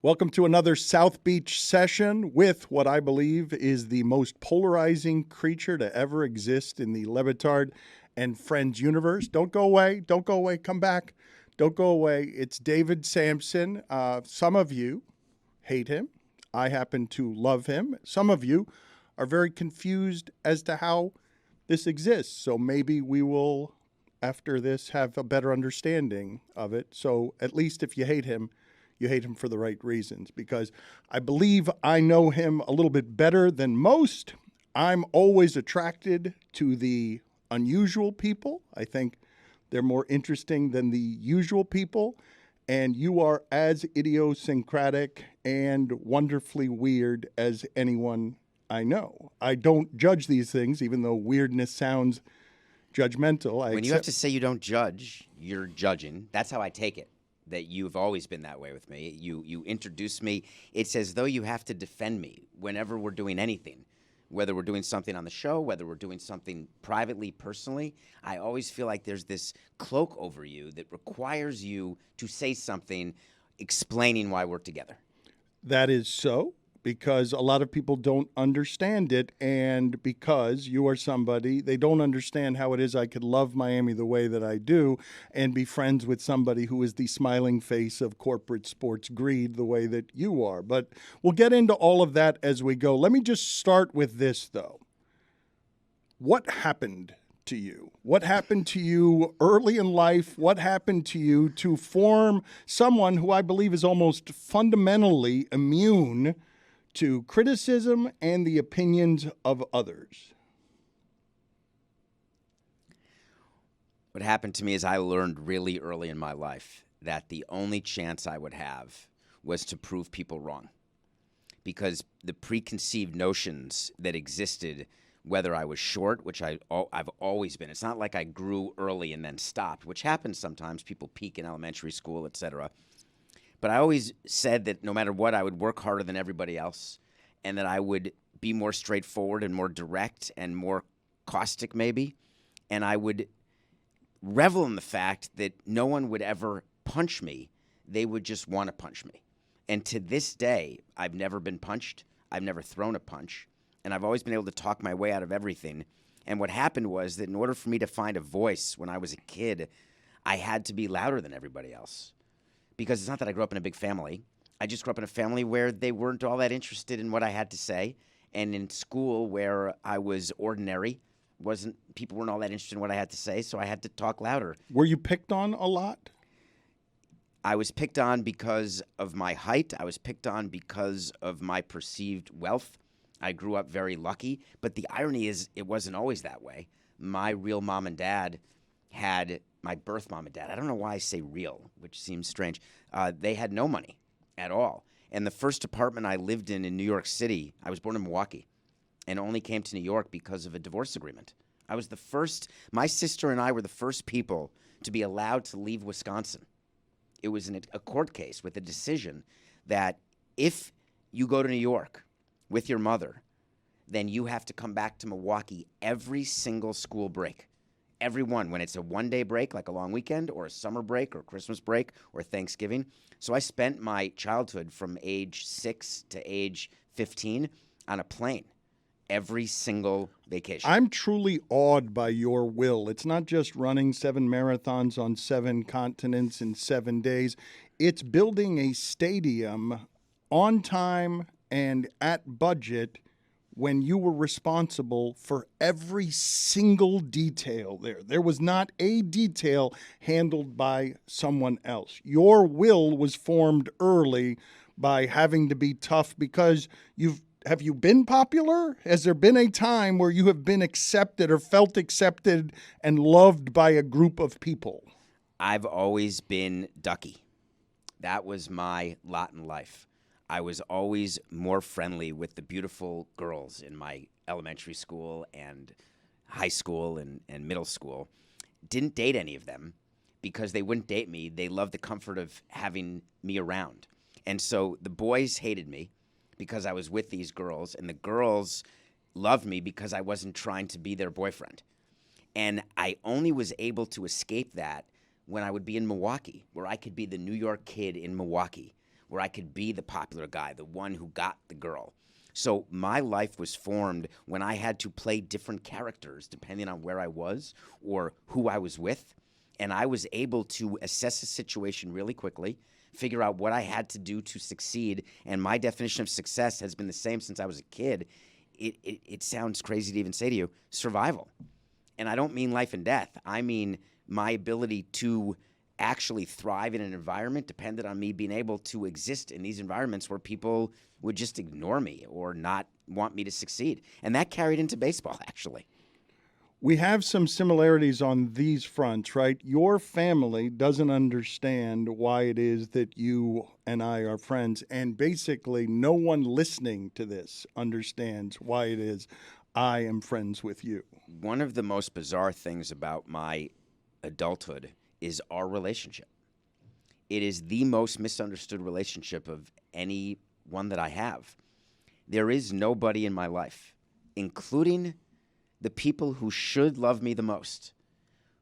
Welcome to another South Beach session with what I believe is the most polarizing creature to ever exist in the LeBatard and Friends universe. Don't go away. Don't go away. Come back. Don't go away. It's David Samson. Some of you hate him. I happen to love him. Some of you are very confused as to how this exists. So maybe we will, after this, have a better understanding of it. So at least if you hate him, you hate him for the right reasons, because I believe I know him a little bit better than most. I'm always attracted to the unusual people. I think they're more interesting than the usual people. And you are as idiosyncratic and wonderfully weird as anyone I know. I don't judge these things, even though weirdness sounds judgmental. When you have to say you don't judge, you're judging. That's how I take it. That you've always been that way with me. You introduce me. It's as though you have to defend me whenever we're doing anything, whether we're doing something on the show, whether we're doing something privately, personally. I always feel like there's this cloak over you that requires you to say something explaining why we're together. That is so, because a lot of people don't understand it, and because you are somebody, they don't understand how it is I could love Miami the way that I do and be friends with somebody who is the smiling face of corporate sports greed the way that you are. But we'll get into all of that as we go. Let me just start with this, though. What happened to you? What happened to you early in life? What happened to you to form someone who I believe is almost fundamentally immune to criticism and the opinions of others? What happened to me is I learned really early in my life that the only chance I would have was to prove people wrong. Because the preconceived notions that existed, whether I was short, which I've always been. It's not like I grew early and then stopped, which happens sometimes. People peak in elementary school, etc. But I always said that no matter what, I would work harder than everybody else, and that I would be more straightforward and more direct and more caustic maybe, and I would revel in the fact that no one would ever punch me. They would just want to punch me. And to this day, I've never been punched. I've never thrown a punch, and I've always been able to talk my way out of everything. And what happened was that in order for me to find a voice when I was a kid, I had to be louder than everybody else. Because it's not that I grew up in a big family. I just grew up in a family where they weren't all that interested in what I had to say. And in school where I was ordinary, people weren't all that interested in what I had to say, so I had to talk louder. Were you picked on a lot? I was picked on because of my height. I was picked on because of my perceived wealth. I grew up very lucky. But the irony is it wasn't always that way. My real mom and dad had... My birth mom and dad, I don't know why I say real, which seems strange. They had no money at all. And the first apartment I lived in New York City, I was born in Milwaukee, and only came to New York because of a divorce agreement. I was the first, my sister and I were the first people to be allowed to leave Wisconsin. It was a court case with a decision that if you go to New York with your mother, then you have to come back to Milwaukee every single school break. Everyone, when it's a one-day break, like a long weekend, or a summer break, or Christmas break, or Thanksgiving. So I spent my childhood from age 6 to age 15 on a plane every single vacation. I'm truly awed by your will. It's not just running 7 marathons on 7 continents in 7 days. It's building a stadium on time and at budget when you were responsible for every single detail there. There was not a detail handled by someone else. Your will was formed early by having to be tough because have you been popular? Has there been a time where you have been accepted or felt accepted and loved by a group of people? I've always been ducky. That was my lot in life. I was always more friendly with the beautiful girls in my elementary school and high school and middle school. Didn't date any of them because they wouldn't date me. They loved the comfort of having me around. And so the boys hated me because I was with these girls, and the girls loved me because I wasn't trying to be their boyfriend. And I only was able to escape that when I would be in Milwaukee, where I could be the New York kid in Milwaukee, where I could be the popular guy, the one who got the girl. So my life was formed when I had to play different characters depending on where I was or who I was with. And I was able to assess a situation really quickly, figure out what I had to do to succeed. And my definition of success has been the same since I was a kid. It sounds crazy to even say to you, survival. And I don't mean life and death. I mean my ability to actually thrive in an environment depended on me being able to exist in these environments where people would just ignore me or not want me to succeed. And that carried into baseball, actually. We have some similarities on these fronts, right? Your family doesn't understand why it is that you and I are friends, and basically no one listening to this understands why it is I am friends with you. One of the most bizarre things about my adulthood is our relationship. It is the most misunderstood relationship of any one that I have. There is nobody in my life, including the people who should love me the most,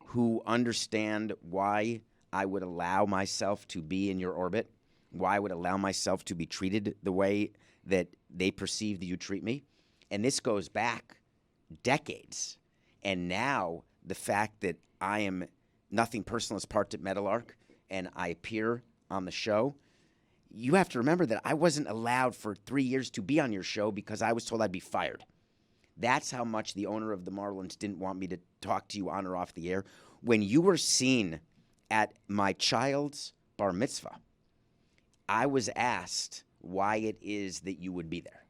who understand why I would allow myself to be in your orbit, why I would allow myself to be treated the way that they perceive that you treat me. And this goes back decades. And now the fact that I am Nothing Personal is part at Meadowlark and I appear on the show, you have to remember that I wasn't allowed for 3 years to be on your show because I was told I'd be fired. That's how much the owner of the Marlins didn't want me to talk to you on or off the air. When you were seen at my child's bar mitzvah, I was asked why it is that you would be there.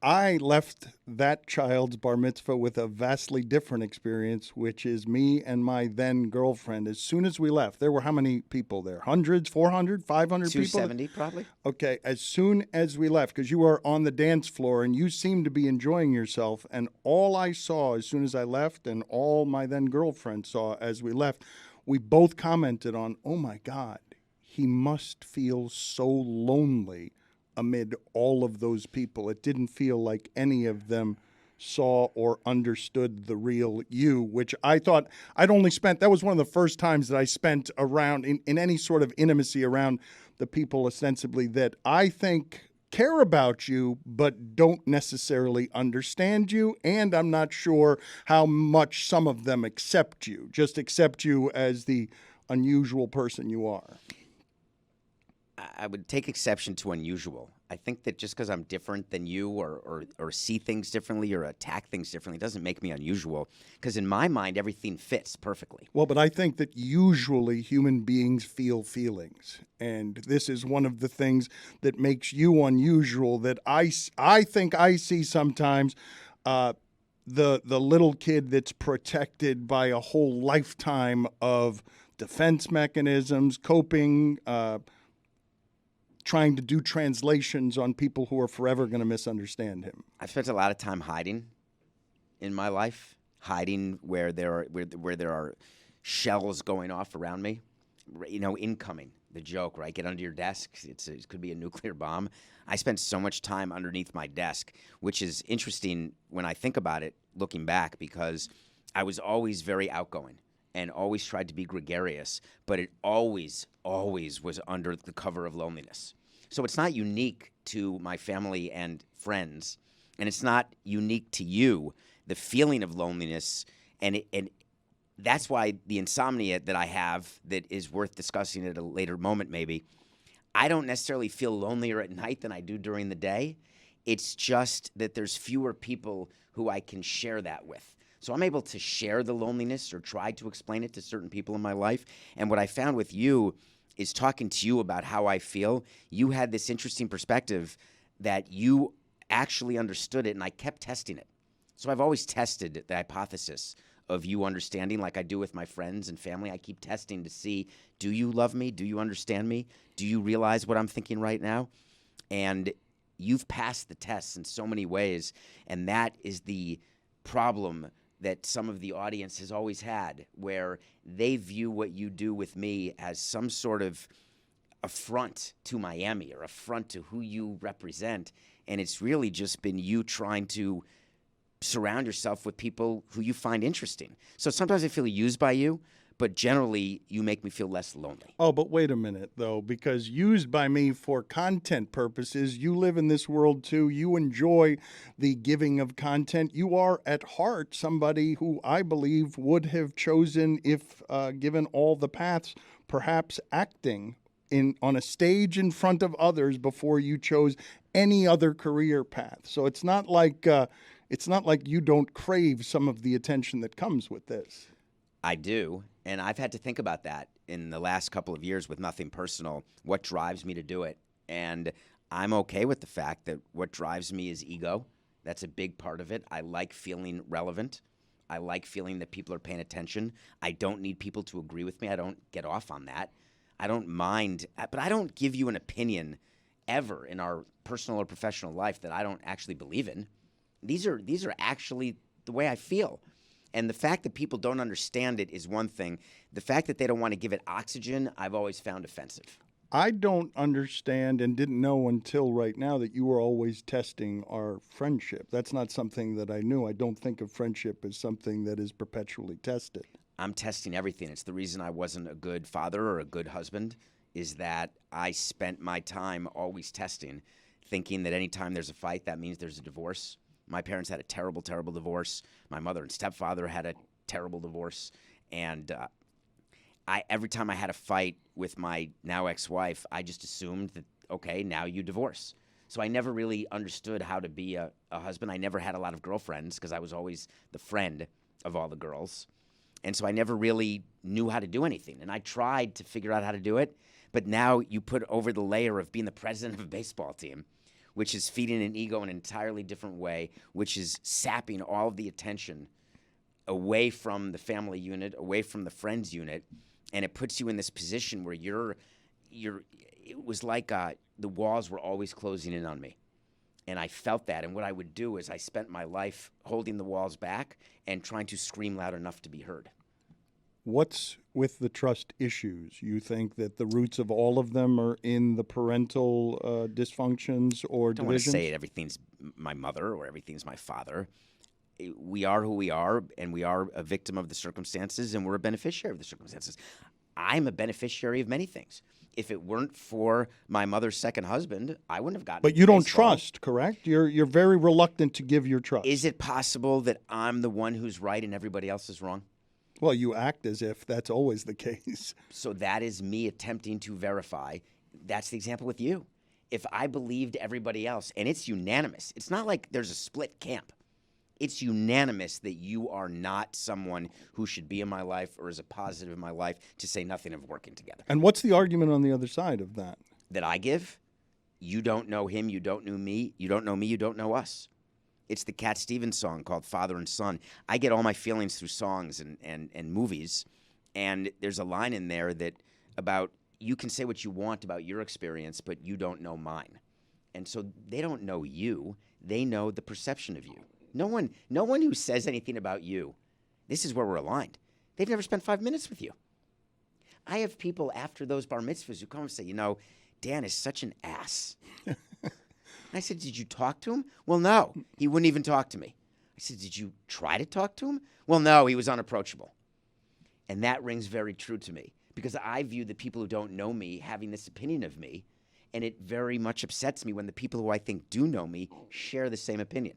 I left that child's bar mitzvah with a vastly different experience, which is me and my then girlfriend. As soon as we left, there were how many people there? Hundreds, 400, 500 people? 270 probably. Okay, as soon as we left, because you were on the dance floor and you seemed to be enjoying yourself, and all I saw as soon as I left and all my then girlfriend saw as we left, we both commented on, oh my God, he must feel so lonely amid all of those people. It didn't feel like any of them saw or understood the real you, which I thought I'd only spent, that was one of the first times that I spent around in any sort of intimacy around the people ostensibly that I think care about you, but don't necessarily understand you. And I'm not sure how much some of them accept you, just accept you as the unusual person you are. I would take exception to unusual. I think that just because I'm different than you or see things differently or attack things differently doesn't make me unusual, because in my mind, everything fits perfectly. Well, but I think that usually human beings feel feelings. And this is one of the things that makes you unusual that I think I see sometimes. The little kid that's protected by a whole lifetime of defense mechanisms, coping, trying to do translations on people who are forever going to misunderstand him. I've spent a lot of time hiding in my life, hiding where there are shells going off around me, incoming. The joke, right? Get under your desk. It could be a nuclear bomb. I spent so much time underneath my desk, which is interesting when I think about it, looking back, because I was always very outgoing and always tried to be gregarious, but it always was under the cover of loneliness. So it's not unique to my family and friends, and it's not unique to you, the feeling of loneliness, and that's why the insomnia that I have that is worth discussing at a later moment maybe, I don't necessarily feel lonelier at night than I do during the day. It's just that there's fewer people who I can share that with. So I'm able to share the loneliness or try to explain it to certain people in my life. And what I found with you is talking to you about how I feel. You had this interesting perspective that you actually understood it, and I kept testing it. So I've always tested the hypothesis of you understanding, like I do with my friends and family. I keep testing to see, do you love me? Do you understand me? Do you realize what I'm thinking right now? And you've passed the tests in so many ways, and that is the problem that some of the audience has always had, where they view what you do with me as some sort of affront to Miami or affront to who you represent, and it's really just been you trying to surround yourself with people who you find interesting. So sometimes I feel used by you, but generally you make me feel less lonely. Oh, but wait a minute, though, because used by me for content purposes, you live in this world too. You enjoy the giving of content. You are at heart somebody who I believe would have chosen, if given all the paths, perhaps acting on a stage in front of others before you chose any other career path. So it's not like you don't crave some of the attention that comes with this. I do, and I've had to think about that in the last couple of years with Nothing Personal, what drives me to do it. And I'm okay with the fact that what drives me is ego. That's a big part of it. I like feeling relevant. I like feeling that people are paying attention. I don't need people to agree with me. I don't get off on that. I don't mind, but I don't give you an opinion ever in our personal or professional life that I don't actually believe in. These are actually the way I feel. And the fact that people don't understand it is one thing. The fact that they don't want to give it oxygen, I've always found offensive. I don't understand and didn't know until right now that you were always testing our friendship. That's not something that I knew. I don't think of friendship as something that is perpetually tested. I'm testing everything. It's the reason I wasn't a good father or a good husband, is that I spent my time always testing, thinking that anytime there's a fight, that means there's a divorce. My parents had a terrible, terrible divorce. My mother and stepfather had a terrible divorce. And every time I had a fight with my now ex-wife, I just assumed that, okay, now you divorce. So I never really understood how to be a husband. I never had a lot of girlfriends because I was always the friend of all the girls. And so I never really knew how to do anything. And I tried to figure out how to do it. But now you put over the layer of being the president of a baseball team, which is feeding an ego in an entirely different way, which is sapping all of the attention away from the family unit, away from the friends unit, and it puts you in this position where it was like the walls were always closing in on me. And I felt that, and what I would do is I spent my life holding the walls back and trying to scream loud enough to be heard. What's with the trust issues? You think that the roots of all of them are in the parental dysfunctions or I don't divisions? want to say it, everything's my mother or everything's my father. We are who we are, and we are a victim of the circumstances, and we're a beneficiary of the circumstances. I'm a beneficiary of many things. If it weren't for my mother's second husband, I wouldn't have gotten But into you don't baseball. trust, correct? You're very reluctant to give your trust. Is it possible that I'm the one who's right and everybody else is wrong? Well, you act as if that's always the case. So that is me attempting to verify. That's the example with you. If I believed everybody else, and it's unanimous, it's not like there's a split camp. It's unanimous that you are not someone who should be in my life or is a positive in my life, to say nothing of working together. And what's the argument on the other side of that? That I give, you don't know him, you don't know me, you don't know me, you don't know us. It's the Cat Stevens song called Father and Son. I get all my feelings through songs and movies, and there's a line in there that about you can say what you want about your experience, but you don't know mine. And so they don't know you, they know the perception of you. No one who says anything about you, this is where we're aligned. They've never spent 5 minutes with you. I have people after those bar mitzvahs who come and say, Dan is such an ass. I said, did you talk to him? Well, no. He wouldn't even talk to me. I said, did you try to talk to him? Well, no, he was unapproachable. And that rings very true to me because I view the people who don't know me having this opinion of me, and it very much upsets me when the people who I think do know me share the same opinion.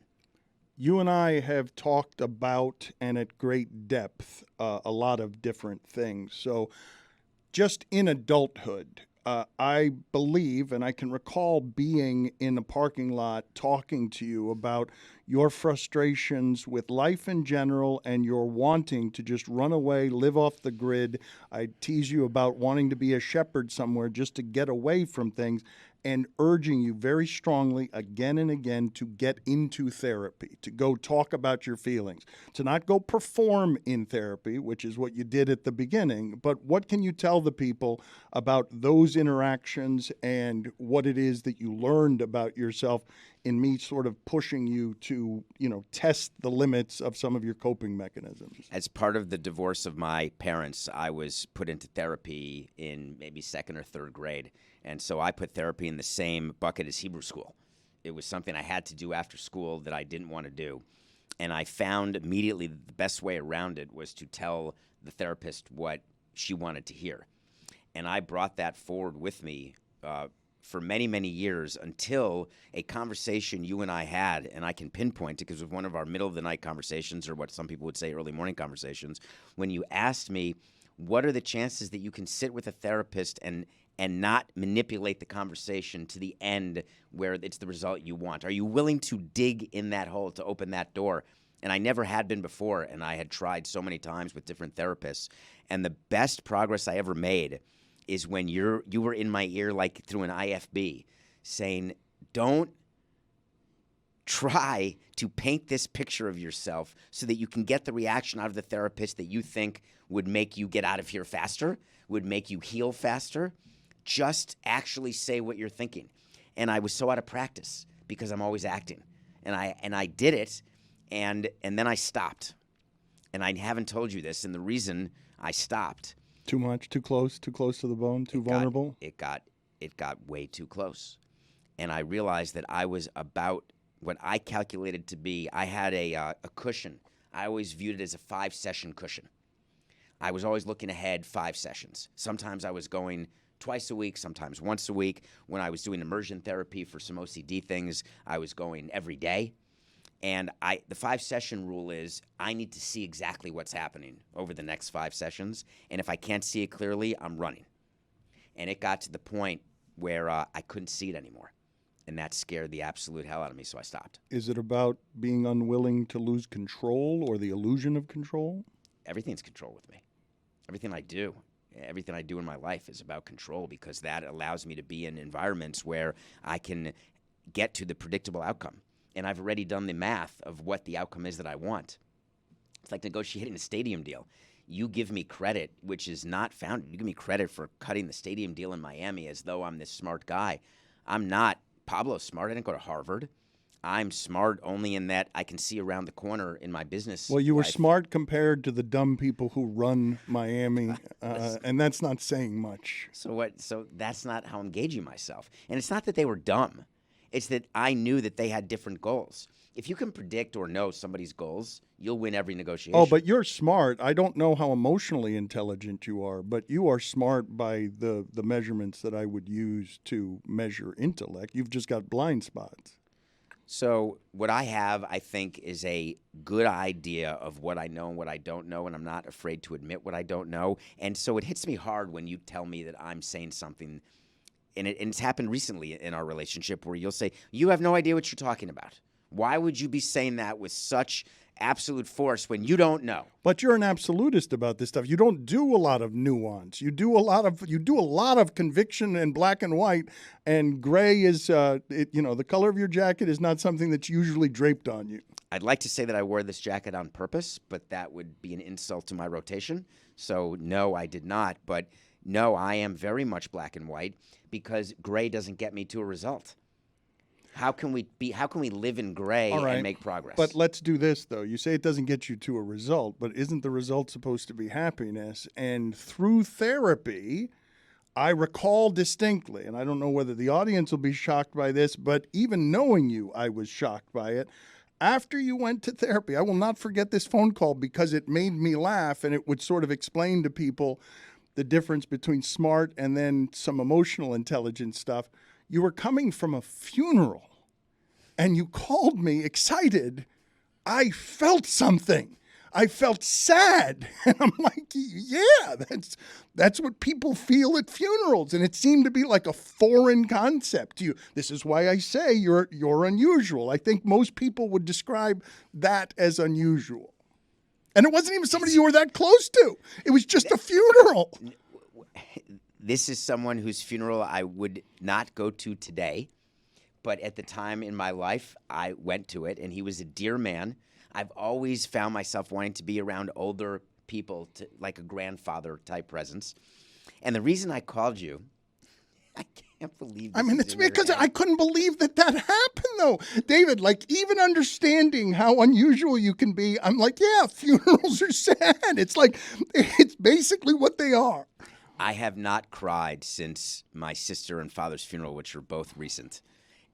You and I have talked about, and at great depth, a lot of different things. So just in adulthood, I believe, and I can recall being in a parking lot talking to you about your frustrations with life in general and your wanting to just run away, live off the grid. I tease you about wanting to be a shepherd somewhere just to get away from things, and urging you very strongly again and again to get into therapy, to go talk about your feelings, to not go perform in therapy, which is what you did at the beginning. But what can you tell the people about those interactions and what it is that you learned about yourself in me sort of pushing you to, test the limits of some of your coping mechanisms? As part of the divorce of my parents, I was put into therapy in maybe second or third grade. And so I put therapy in the same bucket as Hebrew school. It was something I had to do after school that I didn't want to do. And I found immediately the best way around it was to tell the therapist what she wanted to hear. And I brought that forward with me for many, many years until a conversation you and I had, and I can pinpoint it because it was one of our middle-of-the-night conversations, or what some people would say early morning conversations, when you asked me, what are the chances that you can sit with a therapist and not manipulate the conversation to the end where it's the result you want? Are you willing to dig in that hole to open that door? And I never had been before, and I had tried so many times with different therapists. And the best progress I ever made is when you were in my ear like through an IFB saying, don't try to paint this picture of yourself so that you can get the reaction out of the therapist that you think would make you get out of here faster, would make you heal faster. Just actually say what you're thinking. And I was so out of practice because I'm always acting. And I did it, and then I stopped. And I haven't told you this, and the reason I stopped. Too much, too close to the bone, too vulnerable? It got way too close. And I realized that I was about what I calculated to be. I had a cushion. I always viewed it as a 5-session cushion. I was always looking ahead 5 sessions. Sometimes I was going twice a week, sometimes once a week. When I was doing immersion therapy for some OCD things, I was going every day. And the 5-session rule is I need to see exactly what's happening over the next 5 sessions. And if I can't see it clearly, I'm running. And it got to the point where I couldn't see it anymore. And that scared the absolute hell out of me, so I stopped. Is it about being unwilling to lose control or the illusion of control? Everything's control with me. Everything I do in my life is about control, because that allows me to be in environments where I can get to the predictable outcome. And I've already done the math of what the outcome is that I want. It's like negotiating a stadium deal. You give me credit, which is not founded. You give me credit for cutting the stadium deal in Miami as though I'm this smart guy. I'm not Pablo smart. I didn't go to Harvard. I'm smart only in that I can see around the corner in my business. Well, you were life. smart compared to the dumb people who run Miami, and that's not saying much. So what? So that's not how I'm gauging myself. And it's not that they were dumb. It's that I knew that they had different goals. If you can predict or know somebody's goals, you'll win every negotiation. Oh, but you're smart. I don't know how emotionally intelligent you are, but you are smart by the measurements that I would use to measure intellect. You've just got blind spots. So what I have, I think, is a good idea of what I know and what I don't know, and I'm not afraid to admit what I don't know. And so it hits me hard when you tell me that I'm saying something, and it's happened recently in our relationship where you'll say, you have no idea what you're talking about. Why would you be saying that with such absolute force when you don't know? But you're an absolutist about this stuff. You don't do a lot of nuance. You do a lot of conviction in black and white, and gray is the color of your jacket is not something that's usually draped on you. I'd like to say that I wore this jacket on purpose, but that would be an insult to my rotation. So no, I did not. But no, I am very much black and white because gray doesn't get me to a result. How can we live in gray and make progress? But let's do this, though. You say it doesn't get you to a result, but isn't the result supposed to be happiness? And through therapy, I recall distinctly, and I don't know whether the audience will be shocked by this, but even knowing you, I was shocked by it. After you went to therapy, I will not forget this phone call because it made me laugh, and it would sort of explain to people the difference between smart and then some emotional intelligence stuff. You were coming from a funeral, and you called me excited. I felt something. I felt sad. And I'm like, yeah, that's what people feel at funerals. And it seemed to be like a foreign concept to you. This is why I say you're unusual. I think most people would describe that as unusual. And it wasn't even somebody you were that close to. It was just a funeral. This is someone whose funeral I would not go to today, but at the time in my life, I went to it, and he was a dear man. I've always found myself wanting to be around older people, like a grandfather-type presence. And the reason I called you, I can't believe this. I mean, it's because I couldn't believe that happened, though. David, like, even understanding how unusual you can be, I'm like, yeah, funerals are sad. It's like, it's basically what they are. I have not cried since my sister and father's funeral, which are both recent,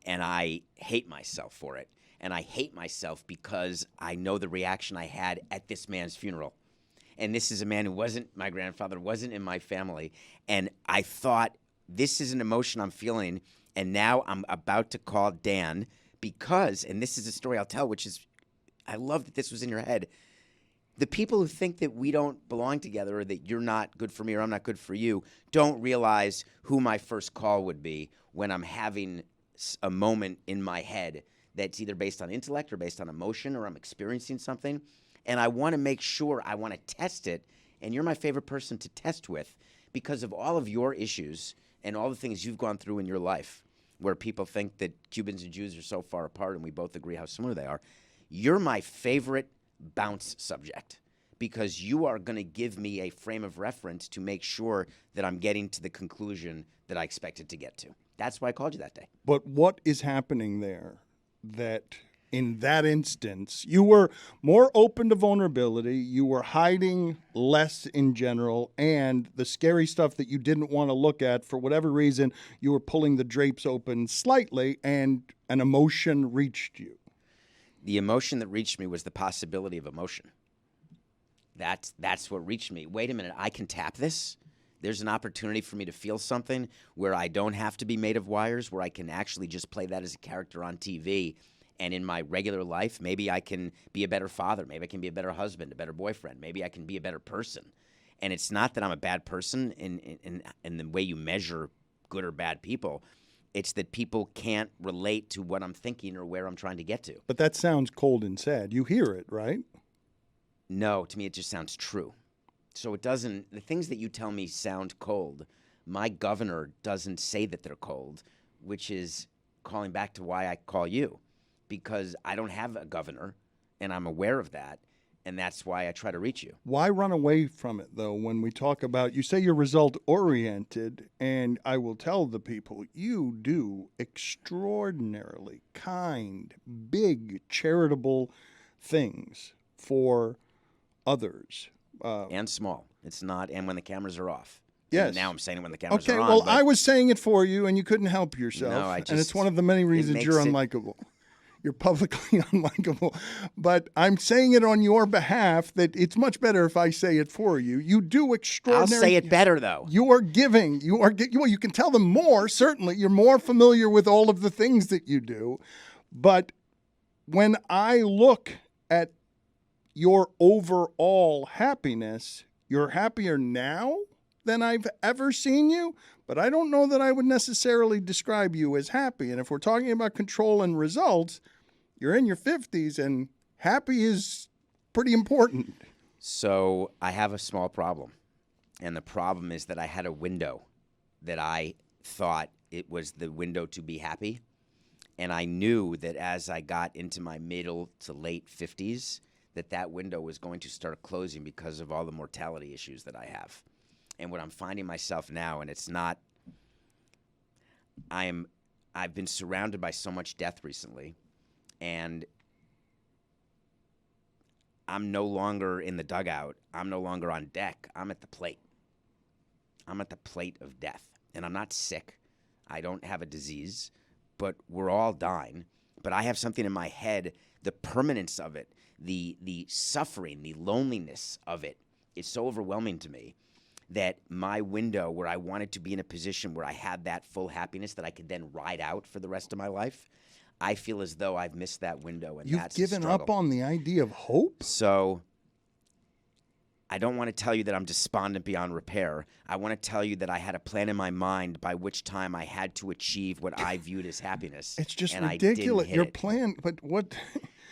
and I hate myself for it. And I hate myself because I know the reaction I had at this man's funeral. And this is a man who wasn't my grandfather, wasn't in my family. And I thought, this is an emotion I'm feeling. And now I'm about to call Dan because, and this is a story I'll tell, which is, I love that this was in your head. The people who think that we don't belong together or that you're not good for me or I'm not good for you don't realize who my first call would be when I'm having a moment in my head that's either based on intellect or based on emotion or I'm experiencing something. And I want to make sure, I want to test it. And you're my favorite person to test with because of all of your issues and all the things you've gone through in your life where people think that Cubans and Jews are so far apart and we both agree how similar they are. You're my favorite bounce subject because you are going to give me a frame of reference to make sure that I'm getting to the conclusion that I expected to get to. That's why I called you that day. But what is happening there that in that instance, you were more open to vulnerability, you were hiding less in general, and the scary stuff that you didn't want to look at, for whatever reason, you were pulling the drapes open slightly, and an emotion reached you? The emotion that reached me was the possibility of emotion. That's what reached me. Wait a minute, I can tap this? There's an opportunity for me to feel something where I don't have to be made of wires, where I can actually just play that as a character on TV. And in my regular life, maybe I can be a better father. Maybe I can be a better husband, a better boyfriend. Maybe I can be a better person. And it's not that I'm a bad person in the way you measure good or bad people. It's that people can't relate to what I'm thinking or where I'm trying to get to. But that sounds cold and sad. You hear it, right? No, to me it just sounds true. So it doesn't, the things that you tell me sound cold. My governor doesn't say that they're cold, which is calling back to why I call you. Because I don't have a governor, and I'm aware of that, and that's why I try to reach you. Why run away from it, though, when we talk about, you say you're result-oriented, and I will tell the people, you do extraordinarily kind, big, charitable things for others. And small. It's not, and when the cameras are off. Yes. And now I'm saying it when the cameras are on. Okay, well, I was saying it for you, and you couldn't help yourself. No, and it's one of the many reasons you're unlikable. You're publicly unlikable. But I'm saying it on your behalf that it's much better if I say it for you. You do extraordinary. I'll say it better, though. You are giving. Well, you can tell them more, certainly. You're more familiar with all of the things that you do. But when I look at your overall happiness, you're happier now than I've ever seen you, but I don't know that I would necessarily describe you as happy. And if we're talking about control and results, you're in your 50s, and happy is pretty important. So I have a small problem, and the problem is that I had a window that I thought it was the window to be happy, and I knew that as I got into my middle to late 50s, that window was going to start closing because of all the mortality issues that I have. And what I'm finding myself now, and it's not, I've been surrounded by so much death recently, and I'm no longer in the dugout. I'm no longer on deck. I'm at the plate. I'm at the plate of death. And I'm not sick. I don't have a disease, but we're all dying. But I have something in my head, the permanence of it, the suffering, the loneliness of it is so overwhelming to me that my window where I wanted to be in a position where I had that full happiness that I could then ride out for the rest of my life, I feel as though I've missed that window, and that's You've given up on the idea of hope? So I don't want to tell you that I'm despondent beyond repair. I want to tell you that I had a plan in my mind by which time I had to achieve what I viewed as happiness. It's just and ridiculous. Your it. plan, but what?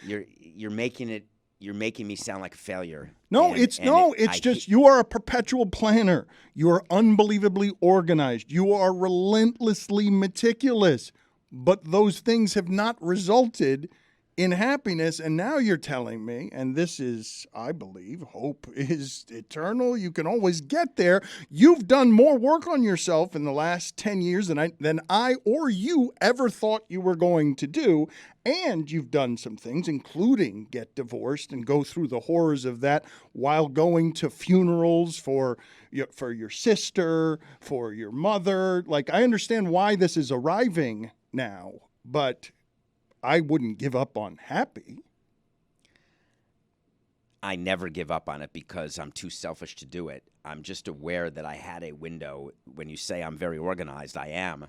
You're making me sound like a failure. No, you are a perpetual planner. You are unbelievably organized. You are relentlessly meticulous. But those things have not resulted in happiness. And now you're telling me, and this is, I believe, hope is eternal. You can always get there. You've done more work on yourself in the last 10 years than I or you ever thought you were going to do. And you've done some things, including get divorced and go through the horrors of that while going to funerals for your sister, for your mother. Like, I understand why this is arriving now, but I wouldn't give up on happy. I never give up on it because I'm too selfish to do it. I'm just aware that I had a window. When you say I'm very organized, I am.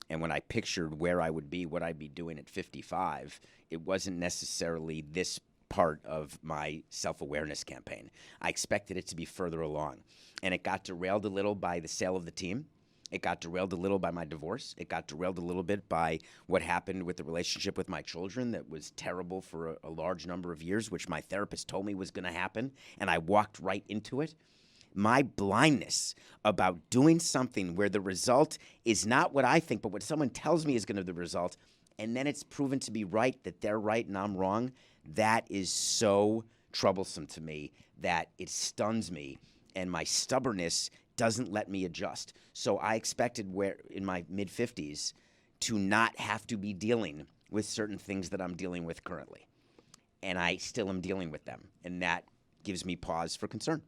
And when I pictured where I would be, what I'd be doing at 55, it wasn't necessarily this part of my self-awareness campaign. I expected it to be further along. And it got derailed a little by the sale of the team. It got derailed a little by my divorce. It got derailed a little bit by what happened with the relationship with my children that was terrible for a large number of years, which my therapist told me was going to happen, and I walked right into it. My blindness about doing something where the result is not what I think, but what someone tells me is going to be the result, and then it's proven to be right, that they're right and I'm wrong, that is so troublesome to me that it stuns me, and my stubbornness doesn't let me adjust. So I expected where in my mid-50s to not have to be dealing with certain things that I'm dealing with currently. And I still am dealing with them. And that gives me pause for concern.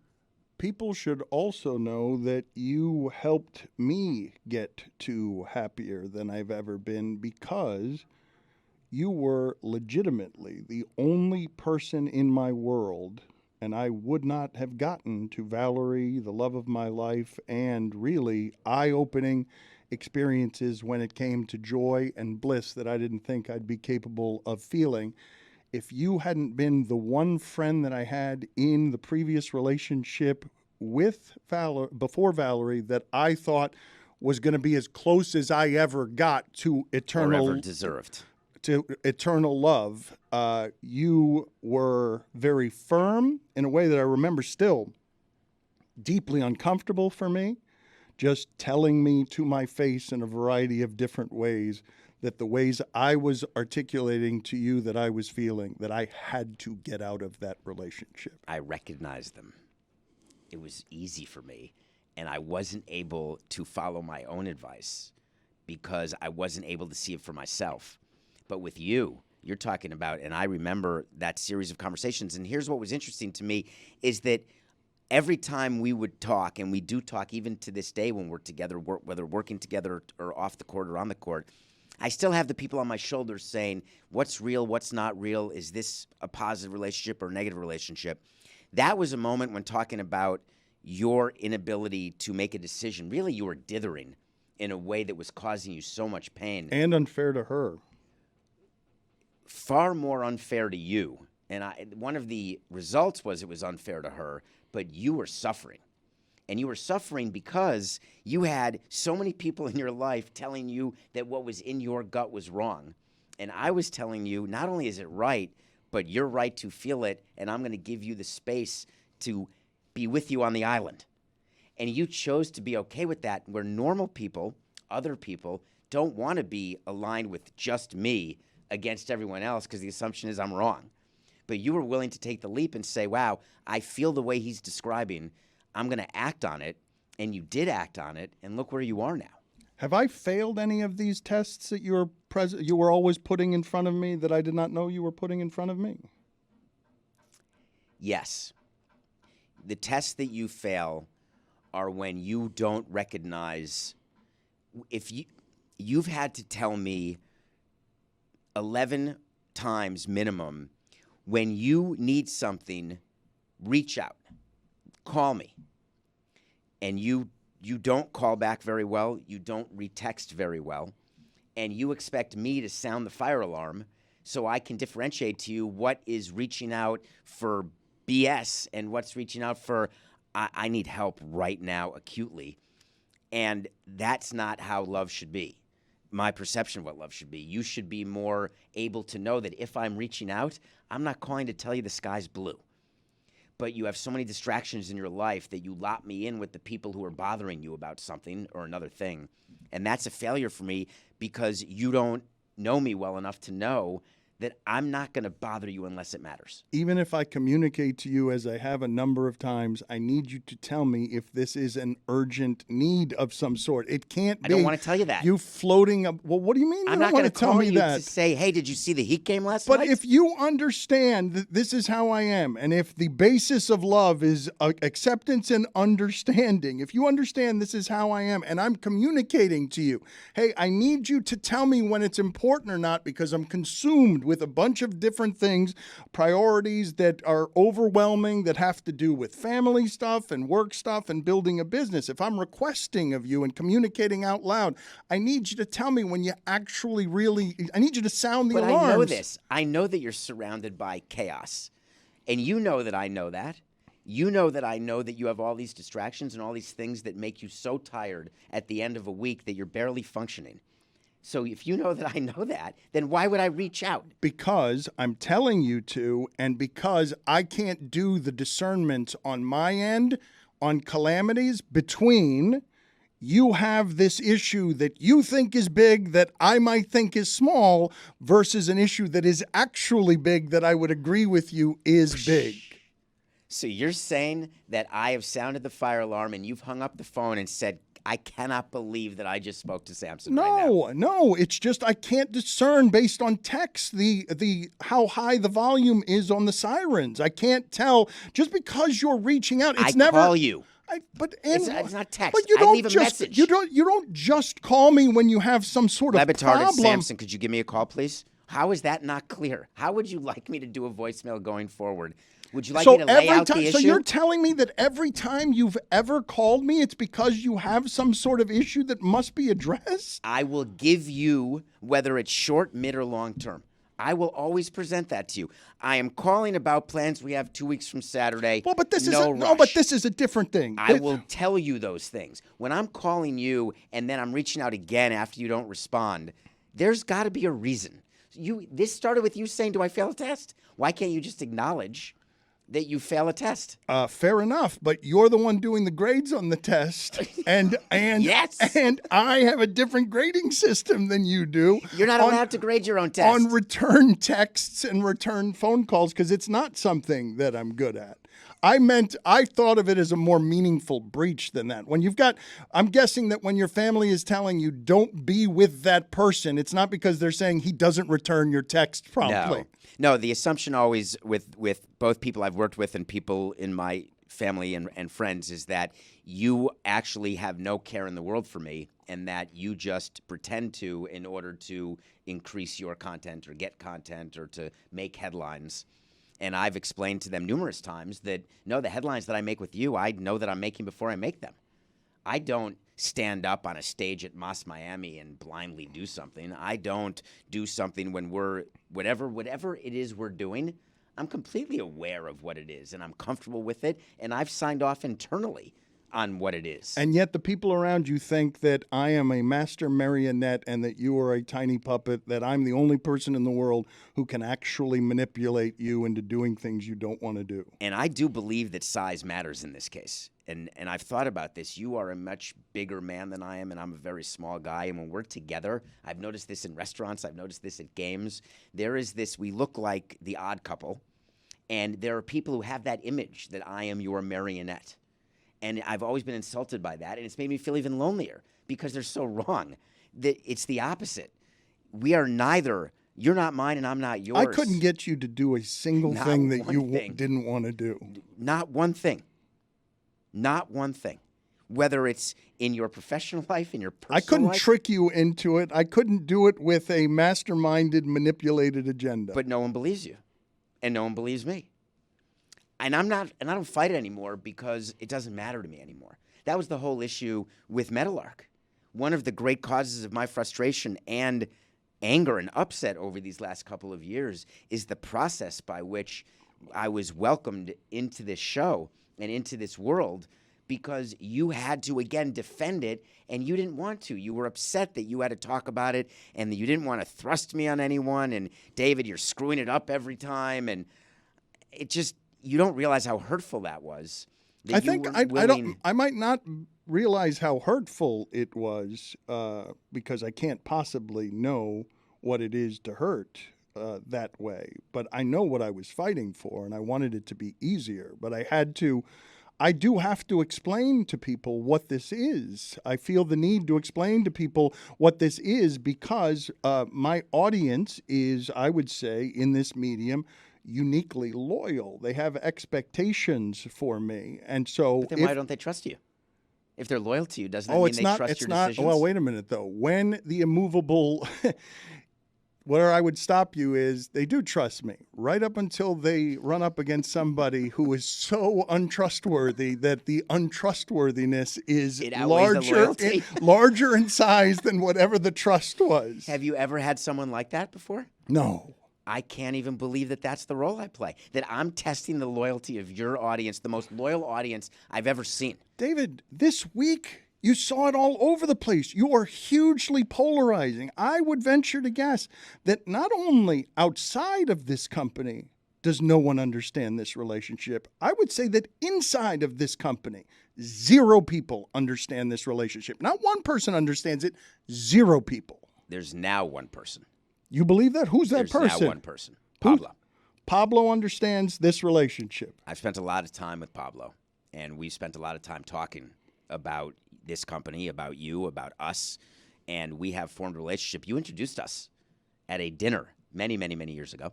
People should also know that you helped me get to happier than I've ever been because you were legitimately the only person in my world, and I would not have gotten to Valerie, the love of my life, and really eye-opening experiences when it came to joy and bliss that I didn't think I'd be capable of feeling. If you hadn't been the one friend that I had in the previous relationship with before Valerie that I thought was going to be as close as I ever got to eternal, or ever deserved. To eternal love, you were very firm in a way that I remember still deeply uncomfortable for me, just telling me to my face in a variety of different ways that the ways I was articulating to you that I was feeling, that I had to get out of that relationship. I recognized them. It was easy for me, and I wasn't able to follow my own advice because I wasn't able to see it for myself. But with you, you're talking about, and I remember that series of conversations, and here's what was interesting to me, is that every time we would talk, and we do talk even to this day when we're together, whether working together or off the court or on the court, I still have the people on my shoulders saying, what's real, what's not real, is this a positive relationship or a negative relationship? That was a moment when talking about your inability to make a decision. Really, you were dithering in a way that was causing you so much pain. And unfair to her. Far more unfair to you. And one of the results was it was unfair to her, but you were suffering. And you were suffering because you had so many people in your life telling you that what was in your gut was wrong. And I was telling you, not only is it right, but you're right to feel it, and I'm going to give you the space to be with you on the island. And you chose to be okay with that, where normal people, other people, don't want to be aligned with just me against everyone else because the assumption is I'm wrong. But you were willing to take the leap and say, wow, I feel the way he's describing. I'm going to act on it. And you did act on it, and look where you are now. Have I failed any of these tests that you were always putting in front of me that I did not know you were putting in front of me? Yes. The tests that you fail are when you don't recognize. If you've had to tell me 11 times minimum, when you need something, reach out, call me. And you don't call back very well, you don't retext very well, and you expect me to sound the fire alarm so I can differentiate to you what is reaching out for BS and what's reaching out for I need help right now acutely. And that's not how love should be. My perception of what love should be. You should be more able to know that if I'm reaching out, I'm not calling to tell you the sky's blue. But you have so many distractions in your life that you lock me in with the people who are bothering you about something or another thing. And that's a failure for me because you don't know me well enough to know that I'm not going to bother you unless it matters. Even if I communicate to you, as I have a number of times, I need you to tell me if this is an urgent need of some sort. It can't be. I don't want to tell you that. You floating up. Well, what do you mean you I'm don't not want going to to tell call me you that? to say, hey, did you see the Heat game last But night? if you understand that this is how I am, and if the basis of love is acceptance and understanding, if you understand this is how I am, and I'm communicating to you, hey, I need you to tell me when it's important or not because I'm consumed with a bunch of different things, priorities that are overwhelming, that have to do with family stuff and work stuff and building a business. If I'm requesting of you and communicating out loud, I need you to tell me when you actually I need you to sound the alarms. But I know this. I know that you're surrounded by chaos. And you know that I know that. You know that I know that you have all these distractions and all these things that make you so tired at the end of a week that you're barely functioning. So if you know that I know that, then why would I reach out? Because I'm telling you to, and because I can't do the discernment on my end on calamities between you have this issue that you think is big that I might think is small versus an issue that is actually big that I would agree with you is big. So you're saying that I have sounded the fire alarm and you've hung up the phone and said, I cannot believe that I just spoke to Samson right now. No, it's just I can't discern based on text the how high the volume is on the sirens. I can't tell just because you're reaching out. It's never call you. It's not text. But you I don't leave a just message. you don't just call me when you have some sort of LeBatard problem. and Samson, could you give me a call, please? How is that not clear? How would you like me to do a voicemail going forward? Would you like me to lay out the issue? So you're telling me that every time you've ever called me, it's because you have some sort of issue that must be addressed? I will give you, whether it's short, mid, or long term. I will always present that to you. I am calling about plans we have 2 weeks from Saturday. Well, but this is a different thing. I will tell you those things. When I'm calling you and then I'm reaching out again after you don't respond, there's got to be a reason. This started with you saying, do I fail a test? Why can't you just acknowledge that you fail a test? Fair enough, but you're the one doing the grades on the test, and Yes. and I have a different grading system than you do. You're not allowed to grade your own test. On return texts and return phone calls because it's not something that I'm good at. I thought of it as a more meaningful breach than that. When I'm guessing that when your family is telling you don't be with that person, it's not because they're saying he doesn't return your text promptly. No, the assumption always with both people I've worked with and people in my family and friends is that you actually have no care in the world for me and that you just pretend to in order to increase your content or get content or to make headlines. And I've explained to them numerous times that, no, the headlines that I make with you, I know that I'm making before I make them. I don't stand up on a stage at Moss Miami and blindly do something. I don't do something when we're, whatever it is we're doing, I'm completely aware of what it is, and I'm comfortable with it, and I've signed off internally on what it is. And yet the people around you think that I am a master marionette and that you are a tiny puppet, that I'm the only person in the world who can actually manipulate you into doing things you don't want to do. And I do believe that size matters in this case. And I've thought about this. You are a much bigger man than I am, and I'm a very small guy. And when we're together, I've noticed this in restaurants, I've noticed this at games, there is this, we look like the odd couple, and there are people who have that image that I am your marionette. And I've always been insulted by that, and it's made me feel even lonelier because they're so wrong. That it's the opposite. We are neither. You're not mine, and I'm not yours. I couldn't get you to do a single thing that you didn't want to do. Not one thing. Not one thing. Whether it's in your professional life, in your personal life. I couldn't trick you into it. I couldn't do it with a masterminded, manipulated agenda. But no one believes you, and no one believes me. And I don't fight it anymore because it doesn't matter to me anymore. That was the whole issue with Meadowlark. One of the great causes of my frustration and anger and upset over these last couple of years is the process by which I was welcomed into this show and into this world because you had to, again, defend it, and you didn't want to. You were upset that you had to talk about it and that you didn't want to thrust me on anyone, and, David, you're screwing it up every time, and it just... You don't realize how hurtful that was. I think I might not realize how hurtful it was because I can't possibly know what it is to hurt that way. But I know what I was fighting for, and I wanted it to be easier. But I do have to explain to people what this is. I feel the need to explain to people what this is because my audience is, I would say, in this medium, uniquely loyal. They have expectations for me. And so But then why don't they trust you? If they're loyal to you, doesn't that mean they trust your decisions? Well, wait a minute, though. When the immovable where I would stop you is they do trust me right up until they run up against somebody who is so untrustworthy that the untrustworthiness is It outweighs the loyalty. larger in size than whatever the trust was. Have you ever had someone like that before? No. I can't even believe that that's the role I play, that I'm testing the loyalty of your audience, the most loyal audience I've ever seen. David, this week you saw it all over the place. You are hugely polarizing. I would venture to guess that not only outside of this company does no one understand this relationship, I would say that inside of this company, 0 people understand this relationship. Not one person understands it, 0 people. There's now one person. You believe that? Who's that person? There's now one person. Pablo. Pablo understands this relationship. I've spent a lot of time with Pablo, and we spent a lot of time talking about this company, about you, about us, and we have formed a relationship. You introduced us at a dinner many, many, many years ago,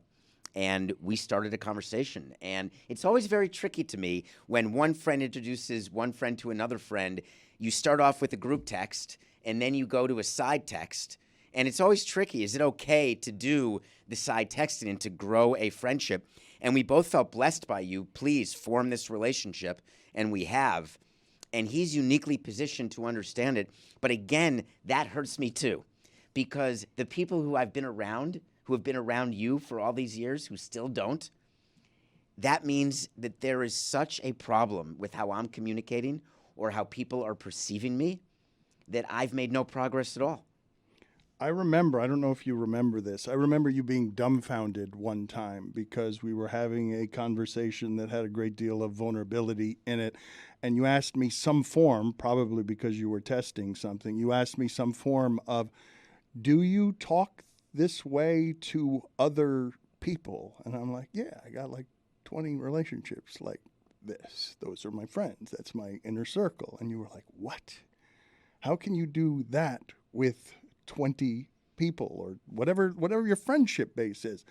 and we started a conversation. And it's always very tricky to me when one friend introduces one friend to another friend. You start off with a group text, and then you go to a side text. And it's always tricky. Is it okay to do the side texting and to grow a friendship? And we both felt blessed by you. Please form this relationship. And we have. And he's uniquely positioned to understand it. But again, that hurts me too. Because the people who I've been around, who have been around you for all these years, who still don't, that means that there is such a problem with how I'm communicating or how people are perceiving me that I've made no progress at all. I remember, I don't know if you remember this, I remember you being dumbfounded one time because we were having a conversation that had a great deal of vulnerability in it, and you asked me some form, probably because you were testing something, you asked me some form of, do you talk this way to other people? And I'm like, yeah, I got like 20 relationships like this. Those are my friends. That's my inner circle. And you were like, what? How can you do that with 20 people or whatever your friendship base is?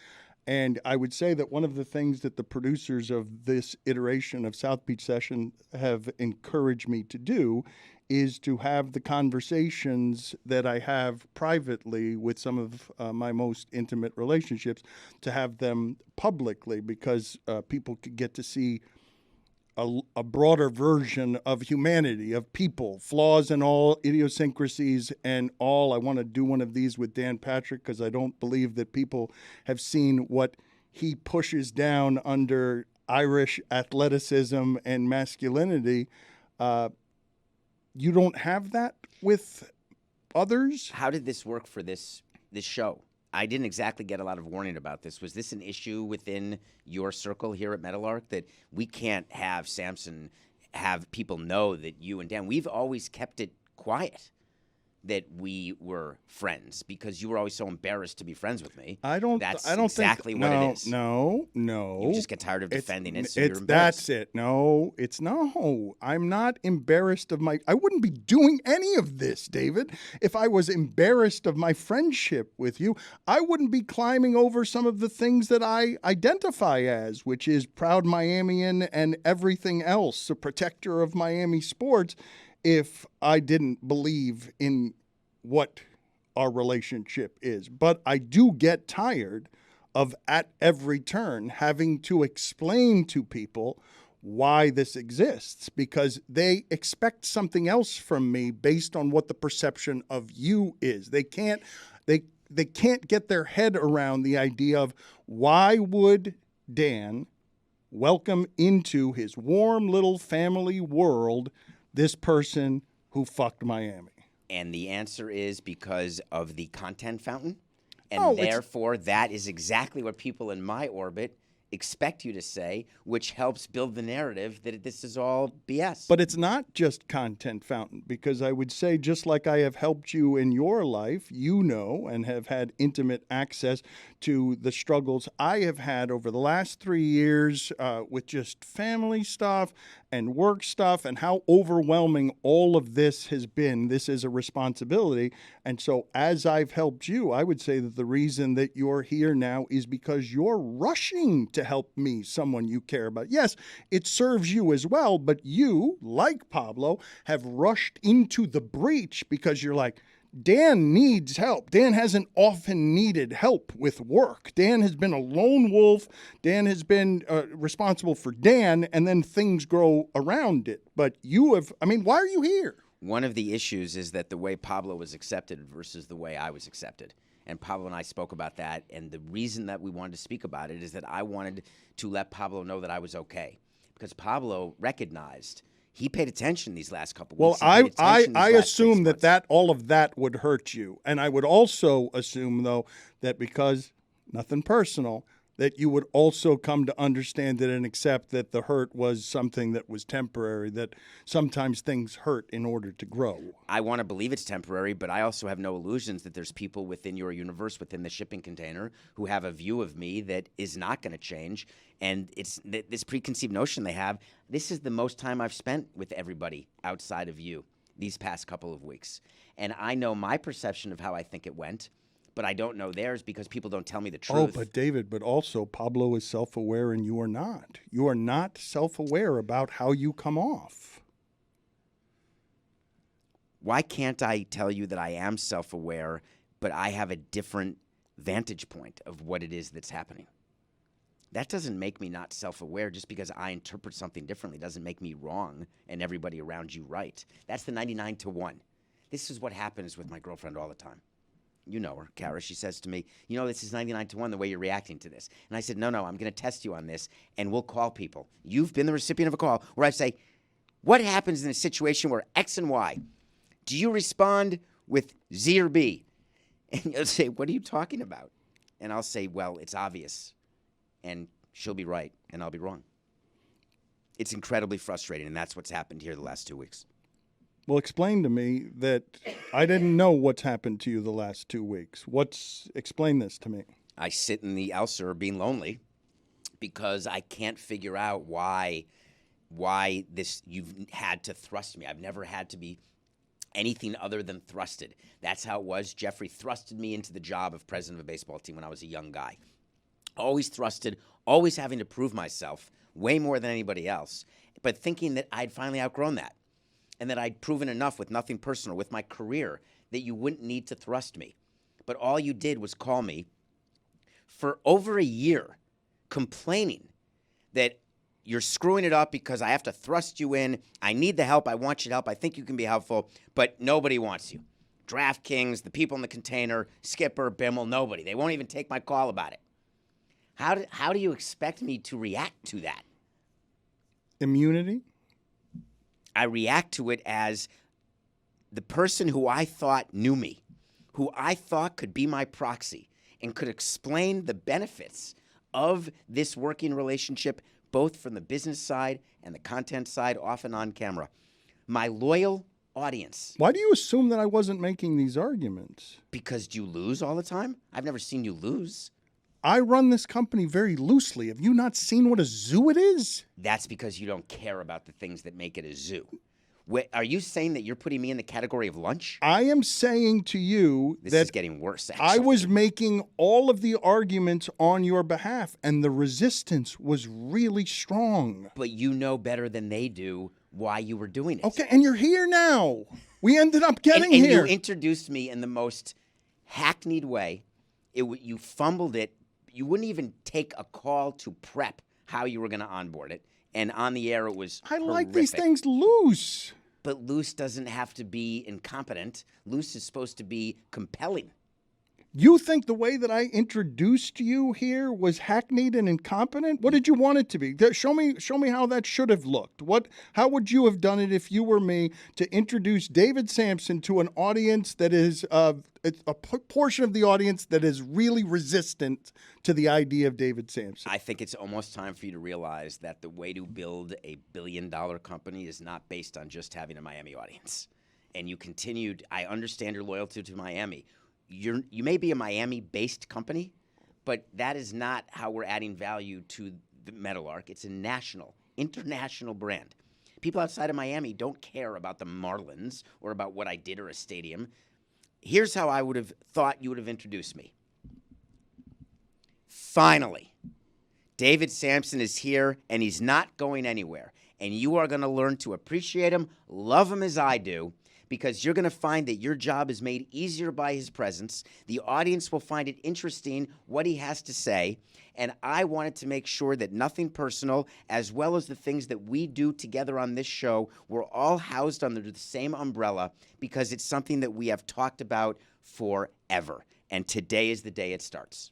And I would say that one of the things that the producers of this iteration of South Beach Session have encouraged me to do is to have the conversations that I have privately with some of my most intimate relationships, to have them publicly, because people could get to see a broader version of humanity, of people, flaws and all, idiosyncrasies and all. I want to do one of these with Dan Patrick because I don't believe that people have seen what he pushes down under Irish athleticism and masculinity. You don't have that with others? How did this work for this show? I didn't exactly get a lot of warning about this. Was this an issue within your circle here at Meadowlark that we can't have Samson have people know that you and Dan, we've always kept it quiet that we were friends because you were always so embarrassed to be friends with me. I don't exactly think, what no, it is. No. You just get tired of defending it, so you're embarrassed. That's it. No, I'm not embarrassed of I wouldn't be doing any of this, David. If I was embarrassed of my friendship with you, I wouldn't be climbing over some of the things that I identify as, which is proud Miamian and everything else, a protector of Miami sports, if I didn't believe in what our relationship is. But I do get tired of at every turn having to explain to people why this exists, because they expect something else from me based on what the perception of you is. They can't get their head around the idea of why would Dan welcome into his warm little family world this person who fucked Miami. And the answer is because of the content fountain. And therefore, that is exactly what people in my orbit expect you to say, which helps build the narrative that this is all BS. But it's not just content fountain, because I would say, just like I have helped you in your life, you know, and have had intimate access to the struggles I have had over the last 3 years with just family stuff and work stuff, and how overwhelming all of this has been. This is a responsibility. And so as I've helped you, I would say that the reason that you're here now is because you're rushing to help me, someone you care about. Yes, it serves you as well, but you, like Pablo, have rushed into the breach because you're like, Dan needs help. Dan hasn't often needed help with work. Dan has been a lone wolf. Dan has been responsible for Dan, and then things grow around it. But you have, I mean, why are you here? One of the issues is that the way Pablo was accepted versus the way I was accepted. And Pablo and I spoke about that. And the reason that we wanted to speak about it is that I wanted to let Pablo know that I was okay. Because Pablo recognized, he paid attention these last couple well, weeks. Well, I assume that all of that would hurt you. And I would also assume, though, that because nothing personal, that you would also come to understand it and accept that the hurt was something that was temporary, that sometimes things hurt in order to grow. I want to believe it's temporary, but I also have no illusions that there's people within your universe, within the shipping container, who have a view of me that is not going to change. And it's this preconceived notion they have. This is the most time I've spent with everybody outside of you these past couple of weeks. And I know my perception of how I think it went, but I don't know theirs because people don't tell me the truth. Oh, but David, but also Pablo is self-aware and you are not. You are not self-aware about how you come off. Why can't I tell you that I am self-aware, but I have a different vantage point of what it is that's happening? That doesn't make me not self-aware. Just because I interpret something differently doesn't make me wrong and everybody around you right. That's the 99-1. This is what happens with my girlfriend all the time. You know her, Kara. She says to me, you know, this is 99-1 the way you're reacting to this. And I said, no, I'm going to test you on this, and we'll call people. You've been the recipient of a call where I say, what happens in a situation where X and Y? Do you respond with Z or B? And you'll say, what are you talking about? And I'll say, well, it's obvious. And she'll be right, and I'll be wrong. It's incredibly frustrating, and that's what's happened here the last 2 weeks. Well, explain to me that I didn't know what's happened to you the last 2 weeks. Explain this to me. I sit in the Elser being lonely because I can't figure out why you've had to thrust me. I've never had to be anything other than thrusted. That's how it was. Jeffrey thrusted me into the job of president of a baseball team when I was a young guy. Always thrusted, always having to prove myself way more than anybody else, but thinking that I'd finally outgrown that. And that I'd proven enough with nothing personal, with my career, that you wouldn't need to thrust me. But all you did was call me for over a year complaining that you're screwing it up because I have to thrust you in. I need the help. I want you to help. I think you can be helpful, but nobody wants you. DraftKings, the people in the container, Skipper, Bimmel, nobody. They won't even take my call about it. How do you expect me to react to that? Immunity? I react to it as the person who I thought knew me, who I thought could be my proxy and could explain the benefits of this working relationship, both from the business side and the content side, off and on camera. My loyal audience. Why do you assume that I wasn't making these arguments? Because do you lose all the time? I've never seen you lose. I run this company very loosely. Have you not seen what a zoo it is? That's because you don't care about the things that make it a zoo. Are you saying that you're putting me in the category of lunch? I am saying to you this that is getting worse, actually. I was making all of the arguments on your behalf, and the resistance was really strong. But you know better than they do why you were doing it. Okay, and you're here now. We ended up getting and here. You introduced me in the most hackneyed way. You fumbled it. You wouldn't even take a call to prep how you were going to onboard it. And on the air, it was I horrific. like these things loose. But loose doesn't have to be incompetent. Loose is supposed to be compelling. You think the way that I introduced you here was hackneyed and incompetent? What did you want it to be? Show me how that should have looked. How would you have done it if you were me to introduce David Samson to an audience that is a portion of the audience that is really resistant to the idea of David Samson? I think it's almost time for you to realize that the way to build a billion-dollar company is not based on just having a Miami audience. And you continued. I understand your loyalty to Miami. You may be a Miami-based company, but that is not how we're adding value to the Meadowlark. It's a national, international brand. People outside of Miami don't care about the Marlins or about what I did or a stadium. Here's how I would have thought you would have introduced me. Finally, David Samson is here, and he's not going anywhere. And you are going to learn to appreciate him, love him as I do, because you're going to find that your job is made easier by his presence. The audience will find it interesting what he has to say. And I wanted to make sure that nothing personal, as well as the things that we do together on this show, were all housed under the same umbrella, because it's something that we have talked about forever. And today is the day it starts.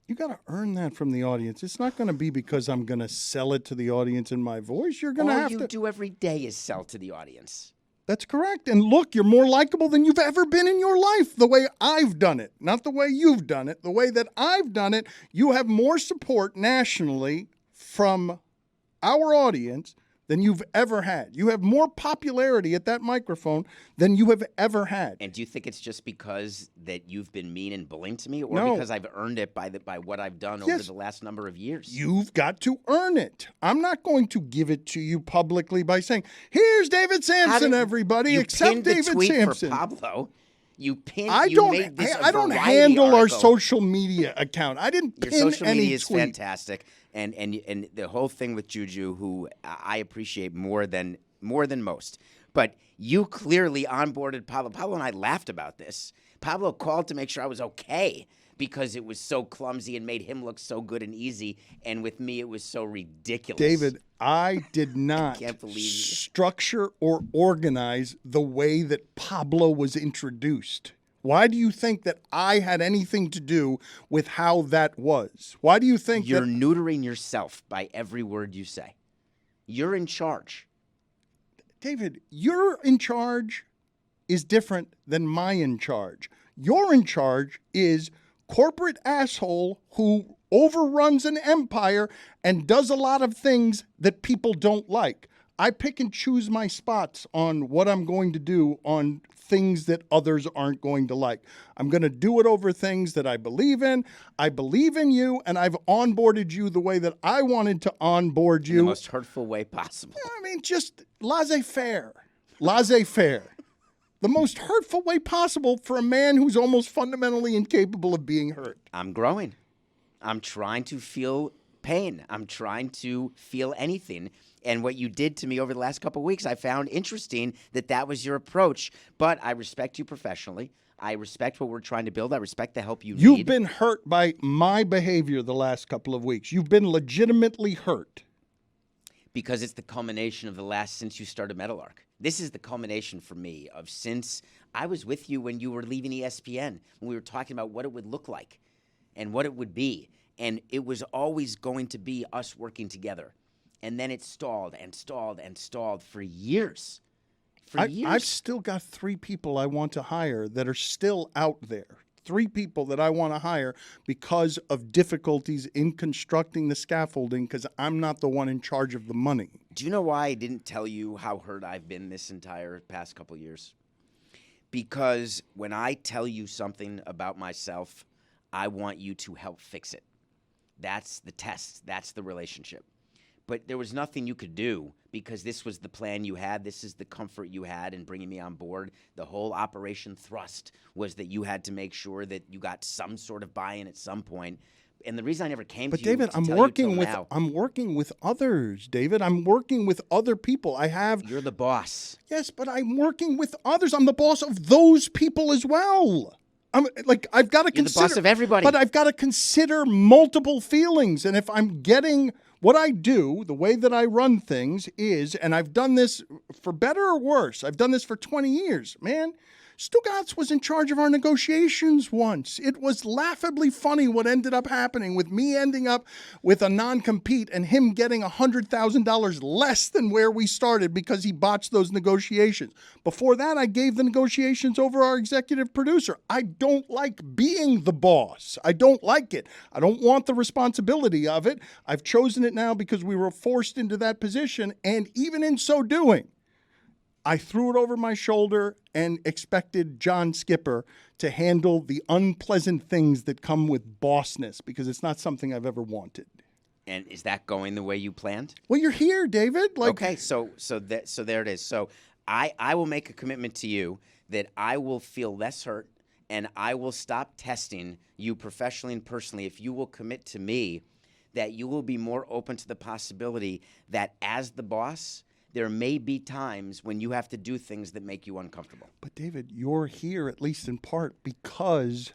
You got to earn that from the audience. It's not going to be because I'm going to sell it to the audience in my voice. You're going to have to. All you do every day is sell to the audience. That's correct. And look, you're more likable than you've ever been in your life, the way I've done it. Not the way you've done it, the way that I've done it. You have more support nationally from our audience than you've ever had. You have more popularity at that microphone than you have ever had. And do you think it's just because that you've been mean and bullying to me, or No. because I've earned it by what I've done over the last number of years? You've got to earn it. I'm not going to give it to you publicly by saying, here's David Samson, everybody, except David Samson. For Pablo. You pinned. I don't handle our social media account. I didn't pin any tweet. Your social media is fantastic, and the whole thing with Juju, who I appreciate more than most. But you clearly onboarded Pablo. Pablo and I laughed about this. Pablo called to make sure I was okay, because it was so clumsy and made him look so good and easy, and with me it was so ridiculous. David, I did not structure or organize the way that Pablo was introduced. Why do you think that I had anything to do with how that was? Why do you think you're neutering yourself by every word you say? You're in charge. David, you're in charge is different than my in charge. Your in charge is corporate asshole who overruns an empire and does a lot of things that people don't like. I pick and choose my spots on what I'm going to do on things that others aren't going to like. I'm going to do it over things that I believe in. I believe in you, and I've onboarded you the way that I wanted to onboard you. In the most hurtful way possible. I mean, just laissez-faire. Laissez-faire. The most hurtful way possible for a man who's almost fundamentally incapable of being hurt. I'm growing. I'm trying to feel pain. I'm trying to feel anything. And what you did to me over the last couple of weeks, I found interesting that was your approach. But I respect you professionally. I respect what we're trying to build. I respect the help you need. You've been hurt by my behavior the last couple of weeks. You've been legitimately hurt. Because it's the culmination of since you started Meadowlark. This is the culmination for me of since I was with you when you were leaving ESPN, when we were talking about what it would look like and what it would be. And it was always going to be us working together. And then it stalled and stalled and stalled for years. I've still got 3 people I want to hire that are still out there. 3 people that I want to hire because of difficulties in constructing the scaffolding, because I'm not the one in charge of the money. Do you know why I didn't tell you how hurt I've been this entire past couple of years? Because when I tell you something about myself, I want you to help fix it. That's the test. That's the relationship. But there was nothing you could do because this was the plan you had. This is the comfort you had in bringing me on board. The whole Operation Thrust was that you had to make sure that you got some sort of buy-in at some point. And the reason I never came to you David, to tell you till now. I'm working with others, David. I'm working with other people. You're the boss. Yes, but I'm working with others. I'm the boss of those people as well. I've got to consider. You're the boss of everybody. But I've got to consider multiple feelings. And if I'm getting what I do, the way that I run things is, and I've done this for better or worse, I've done this for 20 years, man. Stugotz was in charge of our negotiations once. It was laughably funny what ended up happening with me ending up with a non-compete and him getting $100,000 less than where we started because he botched those negotiations. Before that, I gave the negotiations over our executive producer. I don't like being the boss. I don't like it. I don't want the responsibility of it. I've chosen it now because we were forced into that position, and even in so doing, I threw it over my shoulder and expected John Skipper to handle the unpleasant things that come with bossness, because it's not something I've ever wanted. And is that going the way you planned? Well, you're here, David. Okay, so there it is. So I will make a commitment to you that I will feel less hurt and I will stop testing you professionally and personally if you will commit to me that you will be more open to the possibility that as the boss, there may be times when you have to do things that make you uncomfortable. But David, you're here, at least in part, because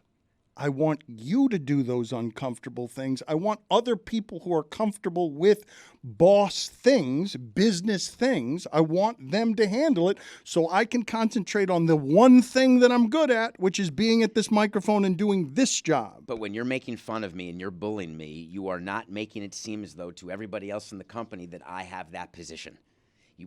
I want you to do those uncomfortable things. I want other people who are comfortable with boss things, business things. I want them to handle it so I can concentrate on the one thing that I'm good at, which is being at this microphone and doing this job. But when you're making fun of me and you're bullying me, you are not making it seem as though to everybody else in the company that I have that position.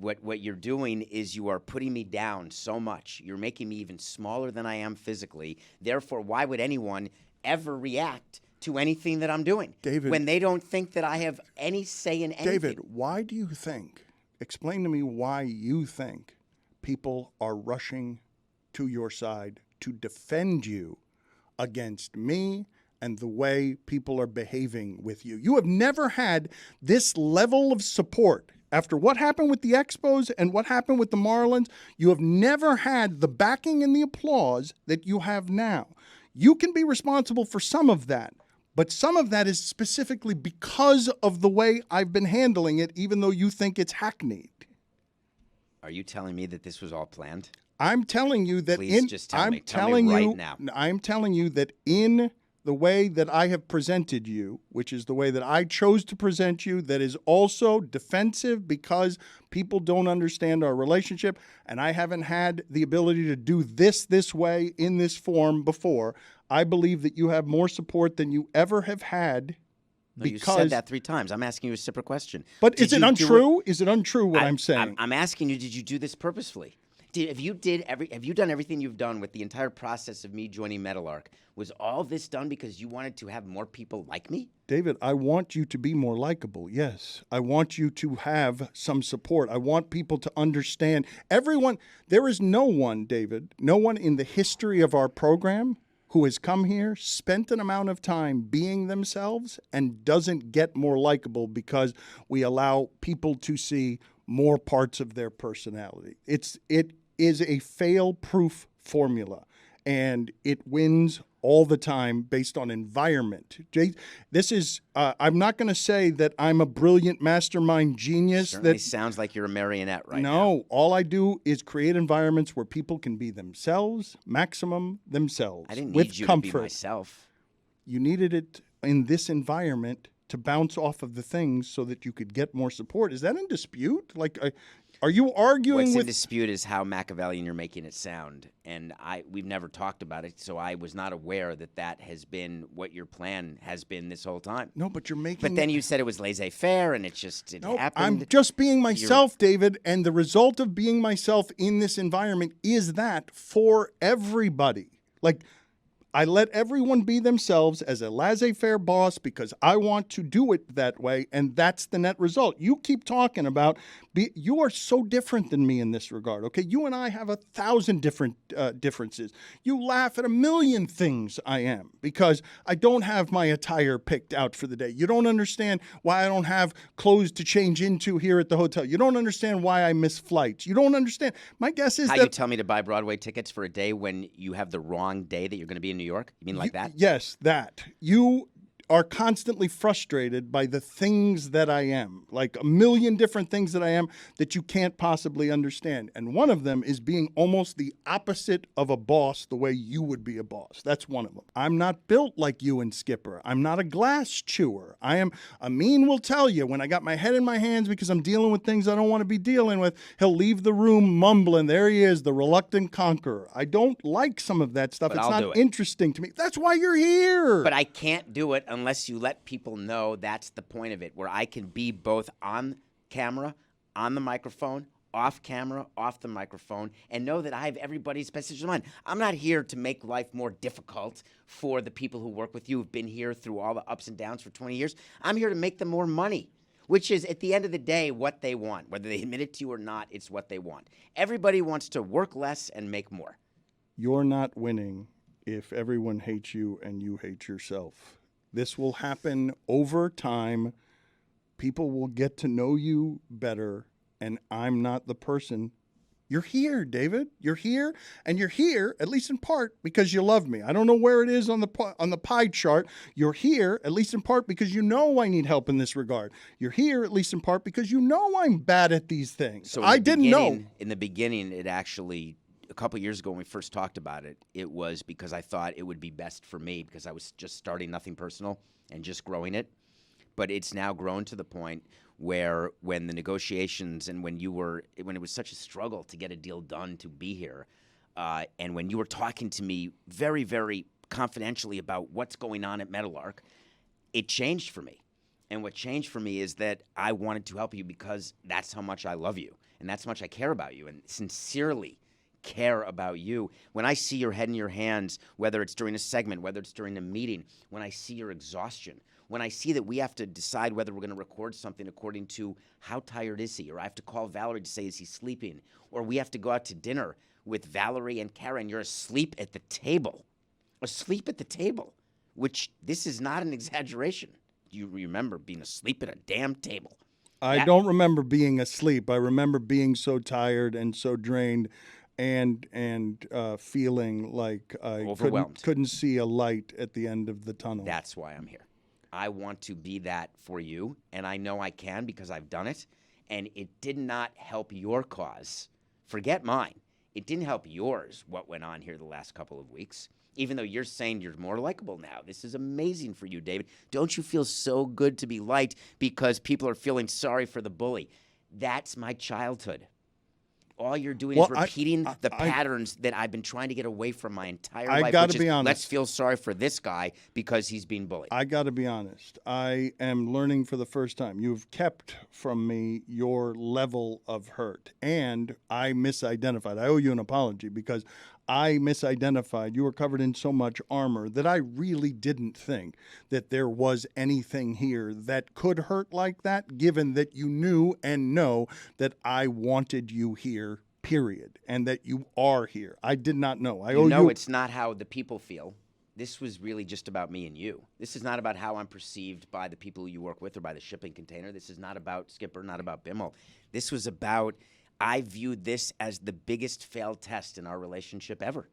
What you're doing is you are putting me down so much. You're making me even smaller than I am physically. Therefore, why would anyone ever react to anything that I'm doing? David, when they don't think that I have any say in anything. David, why do you think, explain to me why you think people are rushing to your side to defend you against me and the way people are behaving with you? You have never had this level of support. After what happened with the Expos and what happened with the Marlins, you have never had the backing and the applause that you have now. You can be responsible for some of that, but some of that is specifically because of the way I've been handling it, even though you think it's hackneyed. Are you telling me that this was all planned? I'm telling you that Please just tell me. Tell me right now. I'm telling you that in the way that I have presented you, which is the way that I chose to present you, that is also defensive because people don't understand our relationship, and I haven't had the ability to do this way in this form before. I believe that you have more support than you ever have had. No, you said that 3 times. I'm asking you a separate question. But is it untrue? Is it untrue what I'm saying? I'm asking you, did you do this purposefully? Have you done everything you've done with the entire process of me joining Meadowlark? Was all this done because you wanted to have more people like me? David, I want you to be more likable, yes. I want you to have some support. I want people to understand. Everyone, there is no one, David, no one in the history of our program who has come here, spent an amount of time being themselves, and doesn't get more likable because we allow people to see more parts of their personality. It is a fail-proof formula, and it wins all the time based on environment. This is, I'm not going to say that I'm a brilliant mastermind genius. Certainly sounds like you're a marionette right now. No, all I do is create environments where people can be themselves, maximum themselves, I didn't with need you comfort. to be myself. You needed it in this environment to bounce off of the things so that you could get more support. Is that in dispute? Like, are you arguing What's with... in dispute is how Machiavellian you're making it sound, and we've never talked about it, so I was not aware that has been what your plan has been this whole time. No, but you're making... But then you said it was laissez-faire, and it happened. I'm just being myself, David, and the result of being myself in this environment is that for everybody. Like, I let everyone be themselves as a laissez-faire boss because I want to do it that way, and that's the net result. You keep talking about, you are so different than me in this regard, okay? You and I have 1,000 different differences. You laugh at a million things I am because I don't have my attire picked out for the day. You don't understand why I don't have clothes to change into here at the hotel. You don't understand why I miss flights. You don't understand. My guess is how that... you tell me to buy Broadway tickets for a day when you have the wrong day that you're going to be in New York? You mean like that? Yes, that. You are constantly frustrated by the things that I am, like a million different things that I am that you can't possibly understand. And one of them is being almost the opposite of a boss the way you would be a boss. That's one of them. I'm not built like you and Skipper. I'm not a glass chewer. Amin will tell you when I got my head in my hands because I'm dealing with things I don't want to be dealing with, he'll leave the room mumbling, there he is, the reluctant conqueror. I don't like some of that stuff. But it's I'll not do it. Interesting to me. That's why you're here. But I can't do it unless you let people know that's the point of it, where I can be both on camera, on the microphone, off camera, off the microphone, and know that I have everybody's best interest in mind. I'm not here to make life more difficult for the people who work with you, who've been here through all the ups and downs for 20 years. I'm here to make them more money, which is, at the end of the day, what they want. Whether they admit it to you or not, it's what they want. Everybody wants to work less and make more. You're not winning if everyone hates you and you hate yourself. This will happen over time. People will get to know you better, and I'm not the person You're here, David. You're here, and you're here, at least in part, because you love me. I don't know where it is on the pie chart. You're here, at least in part, because you know I need help in this regard. You're here, at least in part, because you know I'm bad at these things. So I didn't know. In the beginning, it actually, a couple years ago when we first talked about it, it was because I thought it would be best for me because I was just starting nothing personal and just growing it. But it's now grown to the point where when the negotiations and when it was such a struggle to get a deal done to be here, and when you were talking to me very, very confidentially about what's going on at Meadowlark, it changed for me. And what changed for me is that I wanted to help you because that's how much I love you and that's how much I care about you and sincerely care about you. When I see your head in your hands, whether it's during a segment, whether it's during a meeting, when I see your exhaustion, when I see that we have to decide whether we're going to record something according to how tired is he, or I have to call Valerie to say, is he sleeping? Or we have to go out to dinner with Valerie and Karen. You're asleep at the table. Asleep at the table, which this is not an exaggeration. You remember being asleep at a damn table. I don't remember being asleep. I remember being so tired and so drained and feeling like I couldn't see a light at the end of the tunnel. That's why I'm here. I want to be that for you, and I know I can because I've done it, and it did not help your cause. Forget mine. It didn't help yours, what went on here the last couple of weeks, even though you're saying you're more likable now. This is amazing for you, David. Don't you feel so good to be liked because people are feeling sorry for the bully? That's my childhood. All you're doing is repeating the patterns that I've been trying to get away from my entire life. I got to be honest. Let's feel sorry for this guy because he's being bullied. I got to be honest. I am learning for the first time. You've kept from me your level of hurt, and I misidentified. I owe you an apology because I misidentified. You were covered in so much armor that I really didn't think that there was anything here that could hurt like that, given that you knew and know that I wanted you here, period, and that you are here. I did not know. It's not how the people feel. This was really just about me and you. This is not about how I'm perceived by the people you work with or by the shipping container. This is not about Skipper, not about Bimmel. This was about... I viewed this as the biggest failed test in our relationship ever.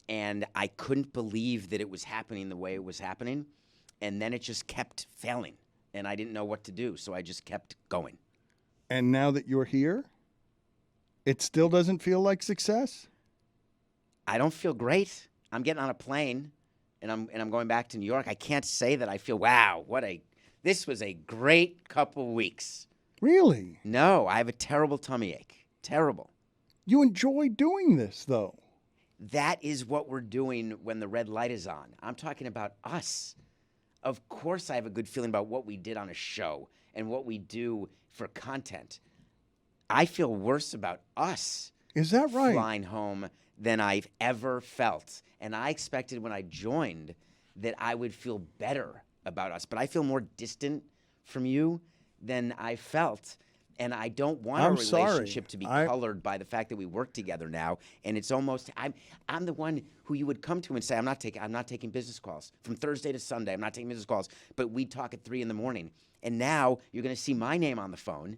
And I couldn't believe that it was happening the way it was happening. And then it just kept failing. And I didn't know what to do, so I just kept going. And now that you're here, it still doesn't feel like success? I don't feel great. I'm getting on a plane, and I'm going back to New York. I can't say that I feel, wow, this was a great couple weeks. Really? No, I have a terrible tummy ache. Terrible. You enjoy doing this, though. That is what we're doing when the red light is on. I'm talking about us. Of course I have a good feeling about what we did on a show and what we do for content. I feel worse about us. Is that right? Flying home than I've ever felt. And I expected when I joined that I would feel better about us. But I feel more distant from you than I felt, and I don't want our relationship to be colored by the fact that we work together now. And it's almost I'm the one who you would come to and say I'm not taking business calls from Thursday to Sunday. I'm not taking business calls, but we talk at 3 a.m. And now you're going to see my name on the phone,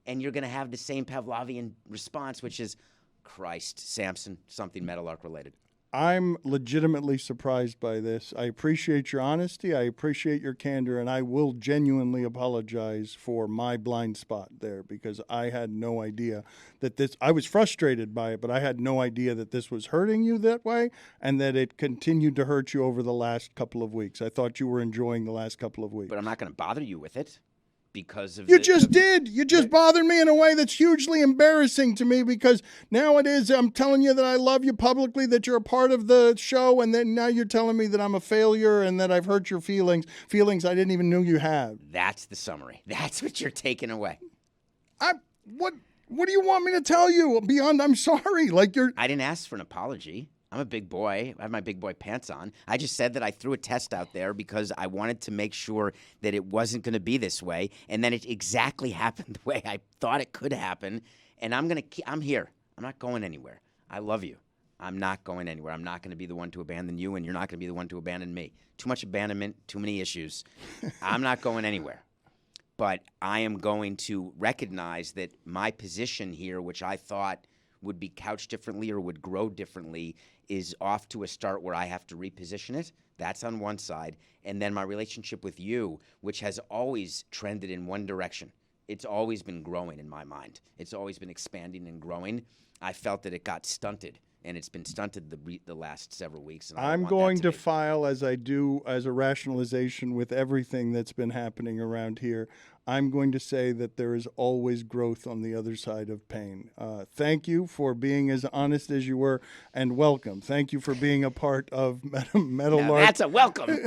and you're going to have the same Pavlovian response, which is Christ, Samson, something Meadowlark related. I'm legitimately surprised by this. I appreciate your honesty. I appreciate your candor, and I will genuinely apologize for my blind spot there because I had no idea that I was frustrated by it, but I had no idea that this was hurting you that way and that it continued to hurt you over the last couple of weeks. I thought you were enjoying the last couple of weeks. But I'm not going to bother you with it. Because of You just bothered me in a way that's hugely embarrassing to me because nowadays I'm telling you that I love you publicly, that you're a part of the show, and then now you're telling me that I'm a failure and that I've hurt your feelings I didn't even know you had. That's the summary. That's what you're taking away. What do you want me to tell you beyond I'm sorry? I didn't ask for an apology. I'm a big boy. I have my big boy pants on. I just said that I threw a test out there because I wanted to make sure that it wasn't going to be this way. And then it exactly happened the way I thought it could happen. And I'm here. I'm not going anywhere. I love you. I'm not going anywhere. I'm not going to be the one to abandon you, and you're not going to be the one to abandon me. Too much abandonment, too many issues. I'm not going anywhere. But I am going to recognize that my position here, which I thought would be couched differently or would grow differently is off to a start where I have to reposition it. That's on one side. And then my relationship with you, which has always trended in one direction. It's always been growing in my mind. It's always been expanding and growing. I felt that it got stunted, and it's been stunted the last several weeks. And I'm going to file, as I do as a rationalization with everything that's been happening around here, I'm going to say that there is always growth on the other side of pain. Thank you for being as honest as you were, and welcome. Thank you for being a part of Meadowlark. That's a welcome.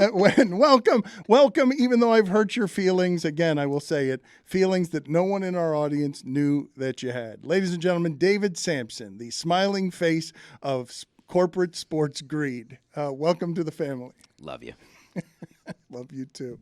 Welcome, even though I've hurt your feelings. Again, I will say it, feelings that no one in our audience knew that you had. Ladies and gentlemen, David Samson, the smiling face of corporate sports greed. Welcome to the family. Love you. Love you too.